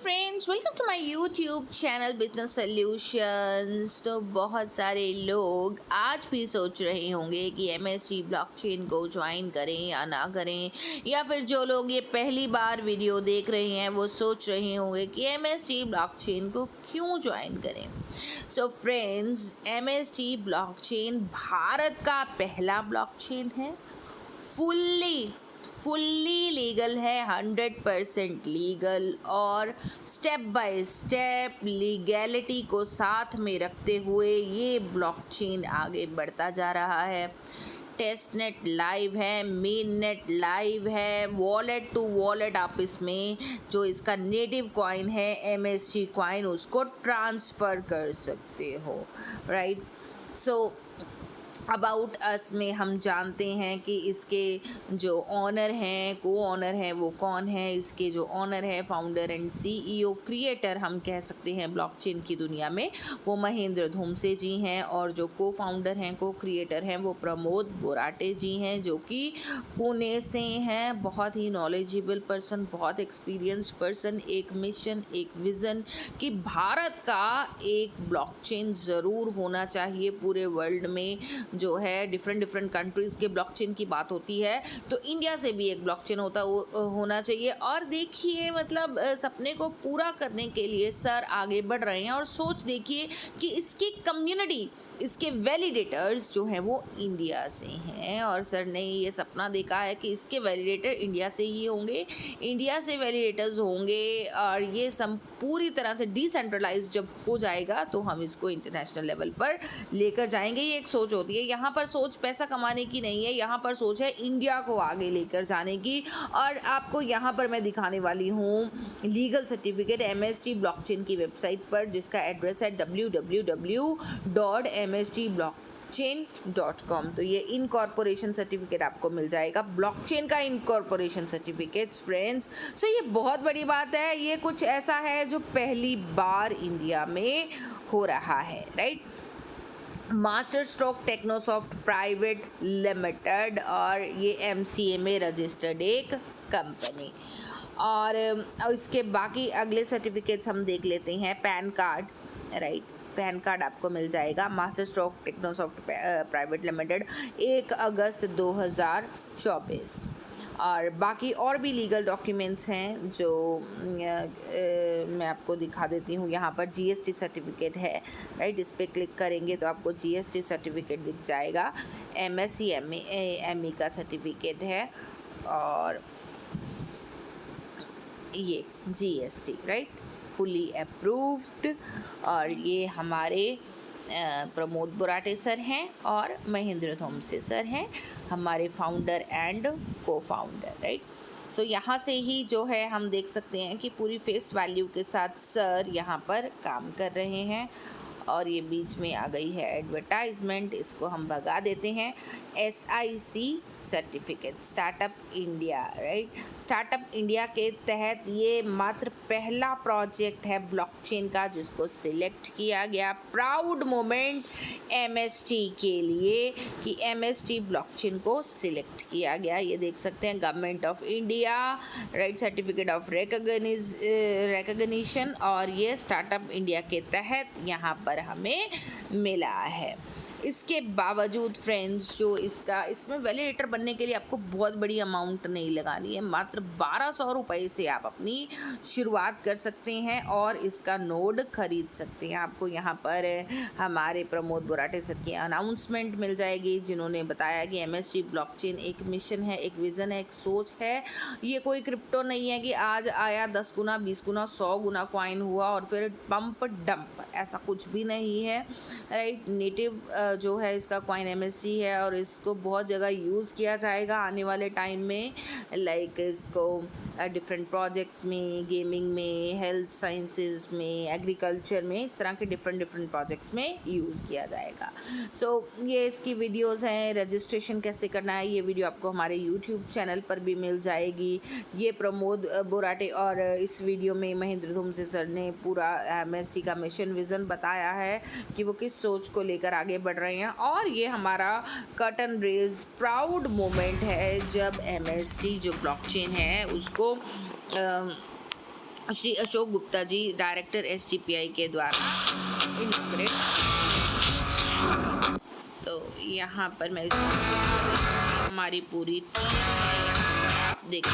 Friends, welcome to my YouTube channel business solutions. तो बहुत सारे लोग आज भी सोच रहे होंगे कि एमएसटी ब्लॉकचेन को ज्वाइन करें या ना करें, या फिर जो लोग ये पहली बार वीडियो देख रहे हैं वो सोच रहे होंगे कि एमएसटी ब्लॉकचेन को क्यों ज्वाइन करें। So friends, MST blockchain Bharat का पहला ब्लॉकचेन है, फुल्ली लीगल है, 100% लीगल, और स्टेप बाय स्टेप लीगैलिटी को साथ में रखते हुए ये ब्लॉकचेन आगे बढ़ता जा रहा है। टेस्ट नेट लाइव है, मेन नेट लाइव है, वॉलेट टू वॉलेट आप इसमें जो इसका नेटिव कॉइन है एमएसटी कॉइन उसको ट्रांसफ़र कर सकते हो, राइट। सो अबाउट अस में हम जानते हैं कि इसके जो ऑनर हैं, को ऑनर हैं, वो कौन है। इसके जो ऑनर है, फाउंडर एंड सीईओ, क्रिएटर हम कह सकते हैं ब्लॉकचेन की दुनिया में, वो महेंद्र धुमसे जी हैं, और जो को फाउंडर हैं, को क्रिएटर हैं, वो प्रमोद बोराटे जी हैं, जो कि पुणे से हैं। बहुत ही नॉलेजेबल पर्सन, बहुत एक्सपीरियंस्ड पर्सन, एक मिशन, एक विज़न कि भारत का एक ब्लॉकचेन ज़रूर होना चाहिए पूरे वर्ल्ड में। जो है डिफरेंट कंट्रीज़ के ब्लॉकचेन की बात होती है तो इंडिया से भी एक ब्लॉकचेन होना चाहिए। और देखिए, मतलब सपने को पूरा करने के लिए सर आगे बढ़ रहे हैं, और सोच देखिए कि इसकी कम्युनिटी, इसके वैलिडेटर्स जो हैं वो इंडिया से हैं, और सर ने ये सपना देखा है कि इसके वैलिडेटर इंडिया से ही होंगे, इंडिया से वैलिडेटर्स होंगे, और ये सब पूरी तरह से डिसेंट्रलाइज जब हो जाएगा तो हम इसको इंटरनेशनल लेवल पर लेकर जाएंगे। ये एक सोच होती है, यहाँ पर सोच पैसा कमाने की नहीं है, यहाँ पर सोच है इंडिया को आगे लेकर जाने की। और आपको यहाँ पर मैं दिखाने वाली हूँ लीगल सर्टिफिकेट एमएसटी ब्लॉकचेन की वेबसाइट पर, जिसका एड्रेस है www.mstblockchain.com। तो ये इनकॉर्पोरेशन सर्टिफिकेट आपको मिल जाएगा, ब्लॉकचेन का इनकॉर्पोरेशन सर्टिफिकेट्स फ्रेंड्स। सो ये बहुत बड़ी बात है, ये कुछ ऐसा है जो पहली बार इंडिया में हो रहा है, right. Master stroke Technosoft private limited, और ये एमसीए में रजिस्टर्ड एक कंपनी। और इसके बाकी अगले सर्टिफिकेट्स हम देख लेते हैं। Pan card, right, pan card आपको मिल जाएगा। Master stroke Technosoft private limited 1 अगस्त 2024। और बाकी और भी लीगल डॉक्यूमेंट्स हैं जो मैं आपको दिखा देती हूँ। यहाँ पर जीएसटी सर्टिफिकेट है, राइट, इस पर क्लिक करेंगे तो आपको जीएसटी सर्टिफिकेट दिख जाएगा। एमएससी एमई का सर्टिफिकेट है, और ये जीएसटी, राइट, फुली अप्रूव्ड। और ये हमारे प्रमोद बोराटे सर हैं और महेंद्र धुमसे सर हैं, हमारे फाउंडर एंड को फाउंडर, राइट। सो यहाँ से ही जो है हम देख सकते हैं कि पूरी फेस वैल्यू के साथ सर यहाँ पर काम कर रहे हैं। और ये बीच में आ गई है एडवर्टाइजमेंट, इसको हम भगा देते हैं। SIC certificate, startup India, right, startup India के तहत ये मात्र पहला प्रोजेक्ट है ब्लॉकचेन का जिसको सिलेक्ट किया गया। प्राउड मोमेंट MST के लिए कि MST ब्लॉकचेन को सिलेक्ट किया गया। ये देख सकते हैं, government of India, right, certificate of recognition, और ये स्टार्टअप इंडिया के तहत यहाँ पर हमें मिला है। इसके बावजूद फ्रेंड्स, जो इसमें वैलिडेटर बनने के लिए आपको बहुत बड़ी अमाउंट नहीं लगानी है, मात्र 1200 रुपये से आप अपनी शुरुआत कर सकते हैं और इसका नोड खरीद सकते हैं। आपको यहाँ पर हमारे प्रमोद बोराटे सर की अनाउंसमेंट मिल जाएगी, जिन्होंने बताया कि एमएसटी ब्लॉकचेन एक मिशन है, एक विज़न है, एक सोच है। ये कोई क्रिप्टो नहीं है कि आज आया 10 गुना 20 गुना 100 गुना कॉइन हुआ और फिर पंप डंप, ऐसा कुछ भी नहीं है, राइट। नेटिव जो है इसका कॉइन एमएससी है, और इसको बहुत जगह यूज़ किया जाएगा आने वाले टाइम में, लाइक इसको डिफरेंट प्रोजेक्ट्स में, गेमिंग में, हेल्थ साइंसेस में, एग्रीकल्चर में, इस तरह के डिफरेंट प्रोजेक्ट्स में यूज़ किया जाएगा। सो ये इसकी वीडियोस हैं। रजिस्ट्रेशन कैसे करना है ये वीडियो आपको हमारे यूट्यूब चैनल पर भी मिल जाएगी। ये प्रमोद बोराटे और इस वीडियो में महेंद्र धुमसे सर ने पूरा एमएसटी का मिशन विज़न बताया है कि वो किस सोच को लेकर आगे बढ़ रहे हैं। और ये हमारा कर्टन रेज प्राउड मोमेंट है जब एमएसटी जो ब्लॉकचेन है उसको श्री अशोक गुप्ता जी, डायरेक्टर STPI के द्वारा इनॉग्रेट। तो यहाँ पर मैं हमारी पूरी आप देख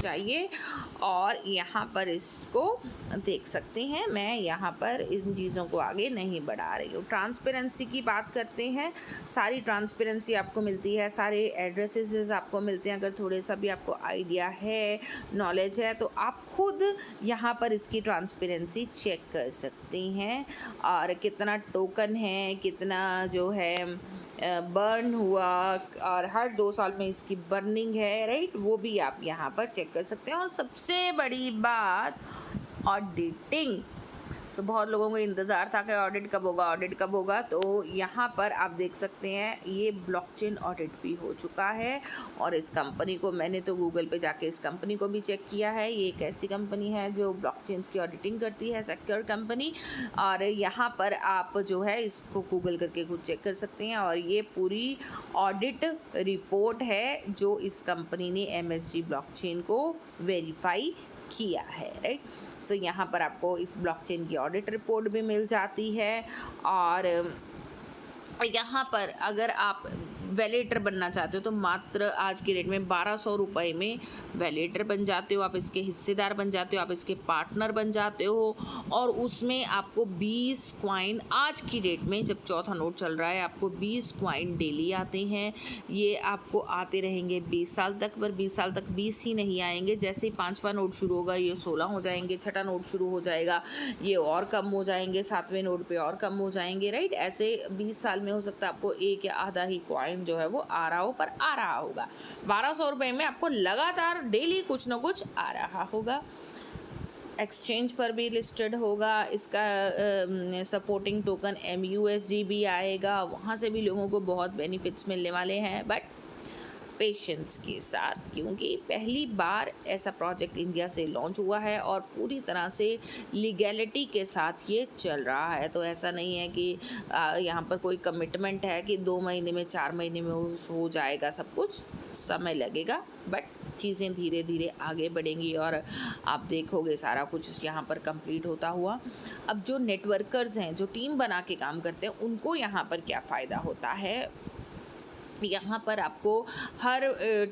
चाहिए और यहाँ पर इसको देख सकते हैं। मैं यहाँ पर इन चीज़ों को आगे नहीं बढ़ा रही हूँ। ट्रांसपेरेंसी की बात करते हैं। सारी ट्रांसपेरेंसी आपको मिलती है, सारे एड्रेसेस आपको मिलते हैं। अगर थोड़े सा भी आपको आइडिया है, नॉलेज है, तो आप खुद यहाँ पर इसकी ट्रांसपेरेंसी चेक कर सकते हैं और कितना टोकन है, कितना जो है बर्न हुआ और हर 2 साल में इसकी बर्निंग है, राइट, वो भी आप यहाँ पर चेक कर सकते हैं। और सबसे बड़ी बात, ऑडिटिंग। सो बहुत लोगों को इंतज़ार था कि ऑडिट कब होगा, ऑडिट कब होगा। तो यहाँ पर आप देख सकते हैं ये ब्लॉकचेन ऑडिट भी हो चुका है। और इस कंपनी को मैंने तो गूगल पे जाके इस कंपनी को भी चेक किया है। ये एक ऐसी कंपनी है जो ब्लॉकचेन की ऑडिटिंग करती है, सिक्योर कंपनी। और यहाँ पर आप जो है इसको गूगल करके खुद चेक कर सकते हैं। और ये पूरी ऑडिट रिपोर्ट है जो इस कंपनी ने MSG ब्लॉकचेन को वेरीफाई किया है, राइट। सो यहाँ पर आपको इस ब्लॉकचेन की ऑडिट रिपोर्ट भी मिल जाती है। और यहाँ पर अगर आप वैलिडेटर बनना चाहते हो तो मात्र आज की डेट में 1200 रुपये में वैलिडेटर बन जाते हो, आप इसके हिस्सेदार बन जाते हो, आप इसके पार्टनर बन जाते हो। और उसमें आपको 20 कॉइन आज की डेट में, जब चौथा नोट चल रहा है, आपको 20 कॉइन डेली आते हैं। ये आपको आते रहेंगे 20 साल तक, पर 20 साल तक 20 ही नहीं आएंगे। जैसे ही 5वां नोट शुरू होगा ये 16 हो जाएंगे, 6ठा नोट शुरू हो जाएगा ये और कम हो जाएंगे, 7वें नोट पे और कम हो जाएंगे, राइट। ऐसे 20 साल में हो सकता है आपको एक या आधा ही कॉइन जो है वो आ रहा हो, पर आ रहा होगा। 1200 रुपये में आपको लगातार डेली कुछ ना कुछ आ रहा होगा। एक्सचेंज पर भी लिस्टेड होगा, इसका सपोर्टिंग टोकन MUSD भी आएगा, वहाँ से भी लोगों को बहुत बेनिफिट्स मिलने वाले हैं। बट पेशेंस के साथ, क्योंकि पहली बार ऐसा प्रोजेक्ट इंडिया से लॉन्च हुआ है और पूरी तरह से लीगैलिटी के साथ ये चल रहा है। तो ऐसा नहीं है कि यहाँ पर कोई कमिटमेंट है कि 2 महीने में, 4 महीने में हो जाएगा सब कुछ। समय लगेगा, बट चीज़ें धीरे धीरे आगे बढ़ेंगी और आप देखोगे सारा कुछ यहाँ पर कंप्लीट होता हुआ। अब जो नेटवर्कर्स हैं, जो टीम बना के काम करते हैं, उनको यहाँ पर क्या फ़ायदा होता है। यहाँ पर आपको हर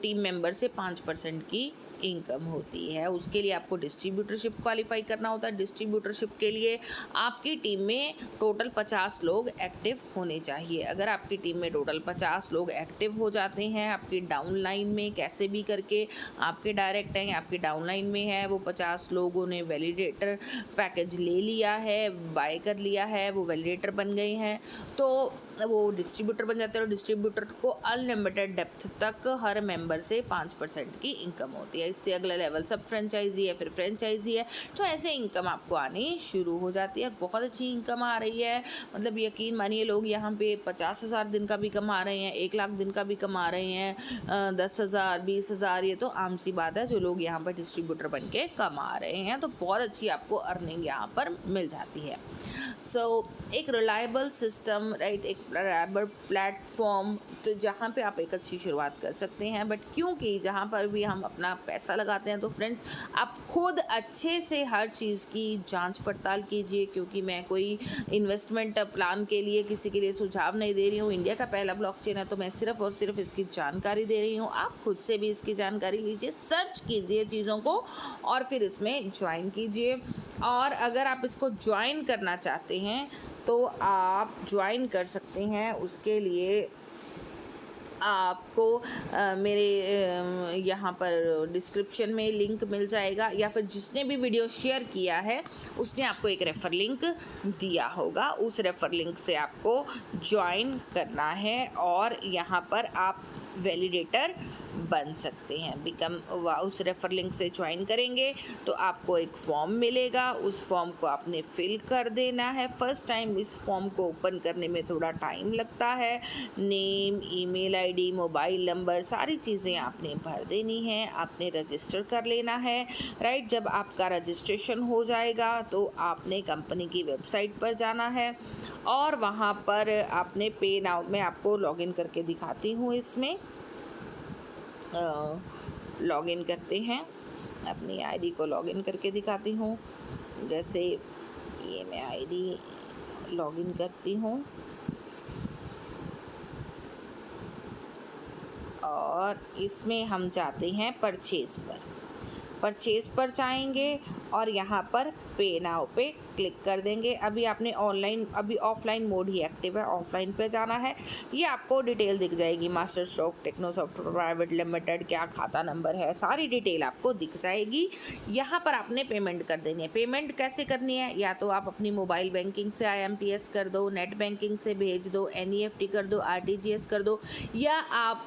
टीम मेंबर से 5% की इनकम होती है। उसके लिए आपको डिस्ट्रीब्यूटरशिप क्वालिफाई करना होता है। डिस्ट्रीब्यूटरशिप के लिए आपकी टीम में टोटल 50 लोग एक्टिव होने चाहिए। अगर आपकी टीम में टोटल 50 लोग एक्टिव हो जाते हैं, आपकी डाउनलाइन में कैसे भी करके आपके डायरेक्ट हैं, आपकी डाउनलाइन में है, वो 50 लोगों ने वैलिडेटर पैकेज ले लिया है, बाय कर लिया है, वो वैलिडेटर बन गए हैं, तो वो डिस्ट्रीब्यूटर बन जाते हैं। और डिस्ट्रीब्यूटर को अनलिमिटेड डेप्थ तक हर मेंबर से 5% की इनकम होती है। इससे अगला लेवल सब फ्रेंचाइजी है, फिर फ्रेंचाइजी है, तो ऐसे इनकम आपको आनी शुरू हो जाती है। बहुत अच्छी इनकम आ रही है, मतलब यकीन मानिए लोग यहाँ पे 50,000 दिन का भी कमा रहे हैं, 1 लाख दिन का भी कमा रहे हैं, 10,000, 20,000, ये तो आम सी बात है जो लोग यहाँ पर डिस्ट्रीब्यूटर बन के कमा रहे हैं। तो बहुत अच्छी आपको अर्निंग यहाँ पर मिल जाती है। सो एक रिलायबल सिस्टम, राइट, एक रिलायबल प्लेटफॉर्म, तो जहाँ पे आप एक अच्छी शुरुआत कर सकते हैं। बट क्योंकि जहाँ पर भी हम अपना पैसा लगाते हैं, तो फ्रेंड्स आप खुद अच्छे से हर चीज़ की जांच पड़ताल कीजिए, क्योंकि मैं कोई इन्वेस्टमेंट प्लान के लिए किसी के लिए सुझाव नहीं दे रही हूँ। इंडिया का पहला ब्लॉकचेन है, तो मैं सिर्फ और सिर्फ इसकी जानकारी दे रही हूँ। आप खुद से भी इसकी जानकारी लीजिए, सर्च कीजिए चीज़ों को और फिर इसमें ज्वाइन कीजिए। और अगर आप इसको ज्वाइन करना चाहते हैं तो आप ज्वाइन कर सकते हैं। उसके लिए आपको मेरे यहाँ पर डिस्क्रिप्शन में लिंक मिल जाएगा, या फिर जिसने भी वीडियो शेयर किया है उसने आपको एक रेफ़र लिंक दिया होगा। उस रेफ़र लिंक से आपको ज्वाइन करना है और यहाँ पर आप वैलिडेटर बन सकते हैं। उस रेफ़र लिंक से ज्वाइन करेंगे तो आपको एक फॉर्म मिलेगा, उस फॉर्म को आपने फिल कर देना है। फर्स्ट टाइम इस फॉर्म को ओपन करने में थोड़ा टाइम लगता है। Name, email ID, mobile number, सारी चीज़ें आपने भर देनी है, आपने रजिस्टर कर लेना है, राइट। जब आपका रजिस्ट्रेशन हो जाएगा तो आपने कंपनी की वेबसाइट पर जाना है और वहाँ पर आपने पे नाउ, मैं आपको लॉगिन करके दिखाती हूँ। इसमें लॉगिन करते हैं अपनी आईडी को लॉगिन करके दिखाती हूँ। जैसे ये मैं आईडी लॉगिन करती हूँ और इसमें हम जाते हैं परचेज़ पर जाएंगे और यहाँ पर पे नाउ पे क्लिक कर देंगे। अभी ऑफलाइन मोड ही एक्टिव है, ऑफलाइन पे जाना है। ये आपको डिटेल दिख जाएगी, master stroke techno software private limited, क्या खाता नंबर है, सारी डिटेल आपको दिख जाएगी। यहाँ पर आपने पेमेंट कर देनी है। पेमेंट कैसे करनी है? या तो आप अपनी मोबाइल बैंकिंग से IMPS कर दो, नेट बैंकिंग से भेज दो, NEFT कर दो, RTGS कर दो, या आप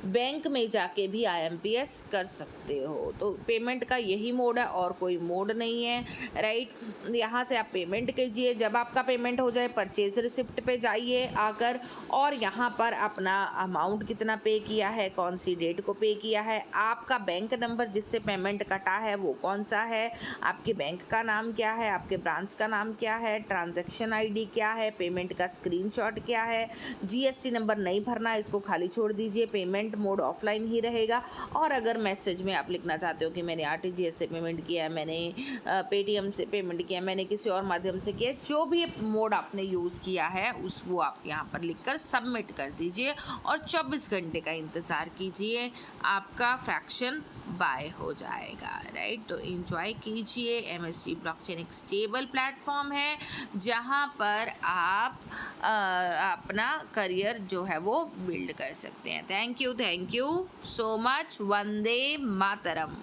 बैंक में जाके भी IMPS कर सकते हो। तो पेमेंट का यही मोड है और कोई मोड नहीं है, राइट। यहाँ से आप पेमेंट कीजिए। जब आपका पेमेंट हो जाए, परचेज रिसिप्ट पे जाइए आकर, और यहाँ पर अपना अमाउंट कितना पे किया है, कौन सी डेट को पे किया है, आपका बैंक नंबर जिससे पेमेंट कटा है वो कौन सा है, आपके बैंक का नाम क्या है, आपके ब्रांच का नाम क्या है, ट्रांजैक्शन ID क्या है, पेमेंट का स्क्रीनशॉट क्या है, GST नंबर नहीं भरना, इसको खाली छोड़ दीजिए। पेमेंट मोड ऑफलाइन ही रहेगा। और अगर मैसेज में आप लिखना चाहते हो कि मैंने RTGS से पेमेंट किया है, मैंने पेटीएम से पेमेंट किया, मैंने किसी और माध्यम से किया, जो भी मोड आपने यूज़ किया है वो आप यहाँ पर लिखकर सबमिट कर दीजिए और 24 घंटे का इंतज़ार कीजिए, आपका फ्रैक्शन बाय हो जाएगा, राइट। तो एंजॉय कीजिए। MSG ब्लॉकचेन एक स्टेबल प्लेटफॉर्म है जहाँ पर आप अपना करियर जो है वो बिल्ड कर सकते हैं। Thank you so much. Vande Mataram.